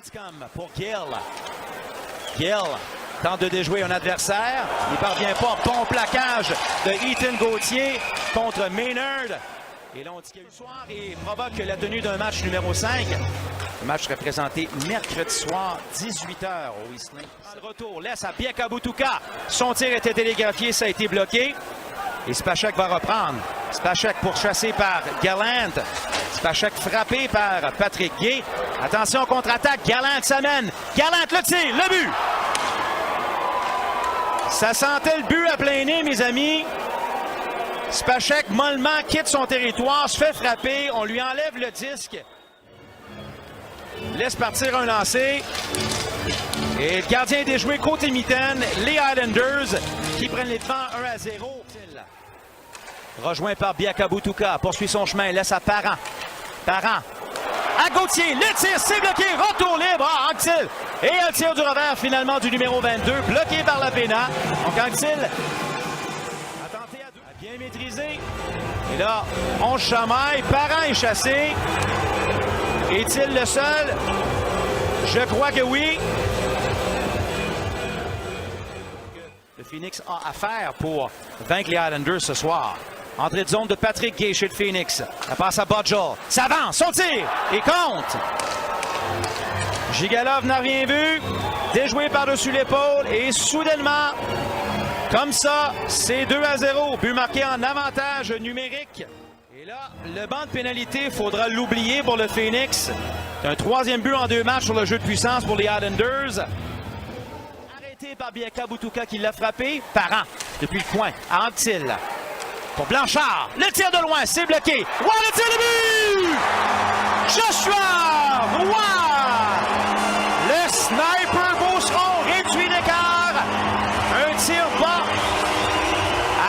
Anscombe pour Gill. Gill tente de déjouer un adversaire. Il ne parvient pas. Bon plaquage de Ethan Gauthier contre Maynard. Et là, on dit qu'il y a eu le soir et provoque la tenue d'un match numéro 5. Le match serait présenté mercredi soir, 18h au Whistling. Le retour laisse à Bieka Butuka. Son tir était télégraphié, ça a été bloqué. Et Spacek va reprendre. Spacek pourchassé par Gallant. Spacek frappé par Patrick Gay. Attention, contre-attaque. Gallant s'amène. Gallant, le tir, le but. Ça sentait le but à plein nez, mes amis. Spacek, mollement, quitte son territoire, se fait frapper. On lui enlève le disque. Laisse partir un lancer. Et le gardien est déjoué côté mitaine. Les Highlanders qui prennent les devants 1-0. Rejoint par Bieka Butuka. Poursuit son chemin. Laisse à Parent. Parent. À Gauthier. Le tir, c'est bloqué. Retour libre. Anctil. Et un tir du revers finalement du numéro 22. Bloqué par la Péna. Donc Anctil a tenté à deux. A bien maîtrisé. Et là, on chamaille. Parent est chassé. Est-il le seul? Je crois que oui. Le Phoenix a à faire pour vaincre les Highlanders ce soir. Entrée de zone de Patrick Gay chez le Phoenix. La passe à Bodgel. Ça avance, son tir et compte. Jigalov n'a rien vu. Déjoué par-dessus l'épaule et soudainement, comme ça, c'est 2-0. But marqué en avantage numérique. Et là, le banc de pénalité, il faudra l'oublier pour le Phoenix. C'est un troisième but en 2 matchs sur le jeu de puissance pour les Highlanders. Arrêté par Bieka Butuka qui l'a frappé. Parent, depuis le coin, à Anctil. Pour Blanchard, le tir de loin, c'est bloqué. Roy, le tir de but! Joshua Roy! Le sniper Beauceron réduit l'écart. Un tir bas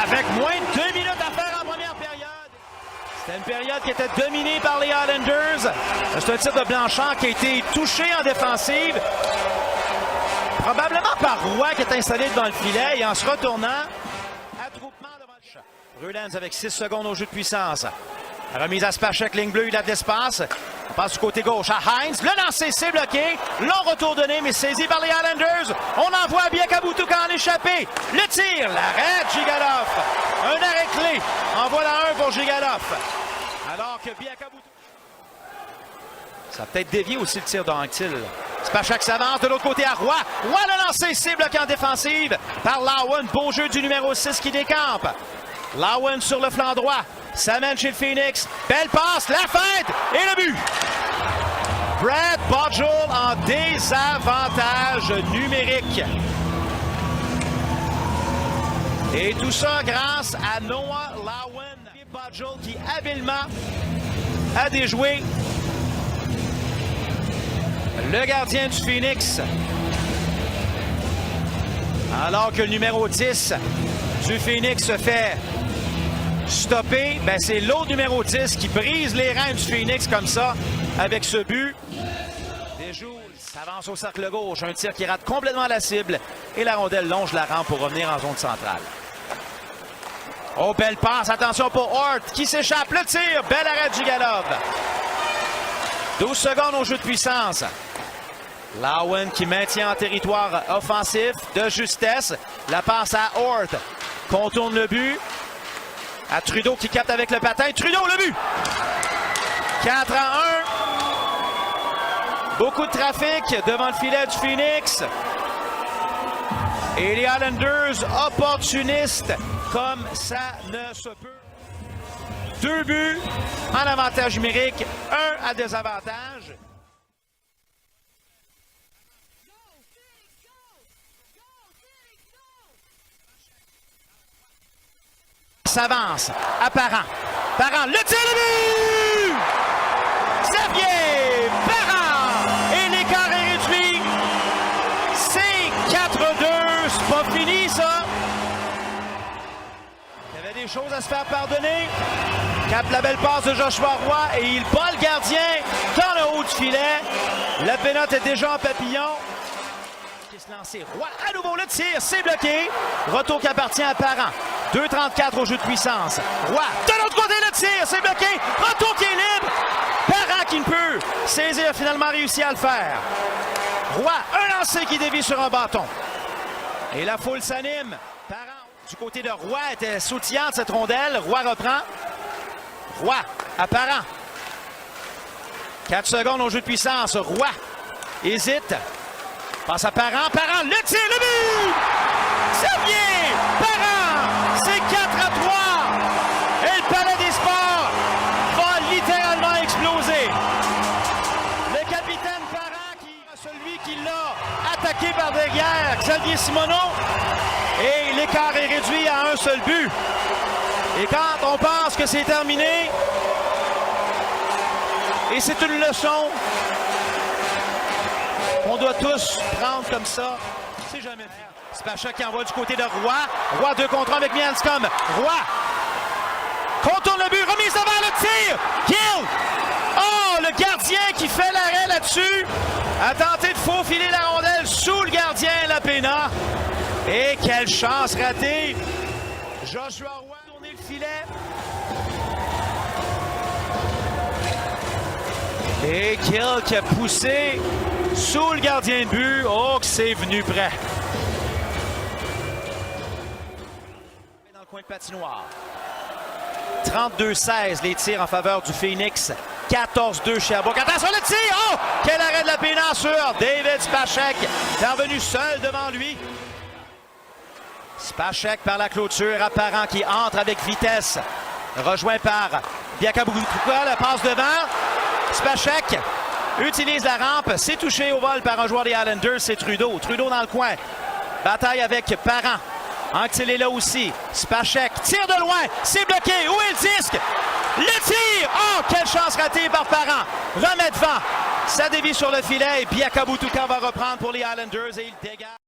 avec moins de 2 minutes à faire en première période. C'était une période qui était dominée par les Highlanders. C'est un tir de Blanchard qui a été touché en défensive. Probablement par Roy qui est installé devant le filet et en se retournant, attroupement devant le champ. Rulens avec 6 secondes au jeu de puissance. Remise à Spacek, ligne bleue, il a de l'espace. On passe du côté gauche à Heinz. Le lancer, c'est bloqué. Long retour donné, mais saisi par les Highlanders. On envoie Bieka Butuka en échappé. Le tir, l'arrêt de Jigalov. Un arrêt clé. En voilà un pour Jigalov. Alors que Bieka Butuka... Ça a peut-être dévié aussi le tir d'Anctil. Spacek s'avance de l'autre côté à Roy. Roy le lancer, c'est bloqué en défensive par Lowen. Beau jeu du numéro 6 qui décampe. Lowen sur le flanc droit. S'amène chez le Phoenix. Belle passe, la feinte et le but. Brad Bodgel en désavantage numérique. Et tout ça grâce à Noah Lowen. Bodgel qui habilement a déjoué le gardien du Phoenix. Alors que le numéro 10 du Phoenix se fait stopper, ben c'est l'autre numéro 10 qui brise les reins du Phoenix comme ça avec ce but. Desjoules s'avance au cercle gauche, un tir qui rate complètement la cible et la rondelle longe la rampe pour revenir en zone centrale. Oh, belle passe, attention pour Hort qui s'échappe, le tir, bel arrêt de Jigalov. 12 secondes au jeu de puissance. Lowen qui maintient en territoire offensif de justesse. La passe à Hort. Contourne le but. À Trudeau qui capte avec le patin. Trudeau, le but! 4-1. Beaucoup de trafic devant le filet du Phoenix. Et les Highlanders opportunistes comme ça ne se peut. 2 buts en avantage numérique, 1 à désavantage. S'avance à Parent. Parent, le tir de but! Xavier Parent! Et l'écart est réduit. C'est 4-2. C'est pas fini, ça. Il y avait des choses à se faire pardonner. Capte la belle passe de Joshua Roy et il bat le gardien dans le haut du filet. La pénote est déjà en papillon. Qui se lancer. Roy à nouveau le tir, c'est bloqué. Retour qui appartient à Parent. 2,34 au jeu de puissance. Roy de l'autre côté le tir, c'est bloqué. Retour qui est libre. Parent qui ne peut saisir, finalement réussi à le faire. Roy, un lancer qui dévie sur un bâton. Et la foule s'anime. Parent du côté de Roy était sautillant de cette rondelle. Roy reprend. Roy à Parent. 4 secondes au jeu de puissance. Roy hésite. Passe à Parent. Parent, le tir, le but! C'est bien! Parent! C'est 4-3! Et le Palais des Sports va littéralement exploser. Le capitaine Parent, celui qui l'a attaqué par derrière, Xavier Simoneau. Et l'écart est réduit à un seul but. Et quand on pense que c'est terminé, et c'est une leçon qu'on doit tous prendre comme ça, c'est jamais fait. Spacek qui envoie du côté de Roy. Roy 2 contre 1 avec Mianscom. Roy contourne le but, remise devant le tir. Kill! Oh, le gardien qui fait l'arrêt là-dessus a tenté de faufiler la rondelle sous le gardien Lapena. Et quelle chance ratée! Joshua Roy a tourné le filet. Et Kill qui a poussé sous le gardien de but. Oh, que c'est venu près. Dans le coin de patinoire. 32-16 les tirs en faveur du Phoenix. 14-2 Sherbrooke. Attention le tir! Oh! Quel arrêt de la péninsule! David Spacek est revenu seul devant lui. Spacek par la clôture, Parent qui entre avec vitesse. Rejoint par Biakabutuka, la passe devant. Spacek utilise la rampe. C'est touché au vol par un joueur des Islanders, c'est Trudeau. Trudeau dans le coin. Bataille avec Parent. Anctil est là aussi. Spacek tire de loin. C'est bloqué. Où est le disque? Le tir! Oh, quelle chance ratée par Parent. Remet devant. Ça dévie sur le filet et Biakabutuka va reprendre pour les Islanders et il dégage.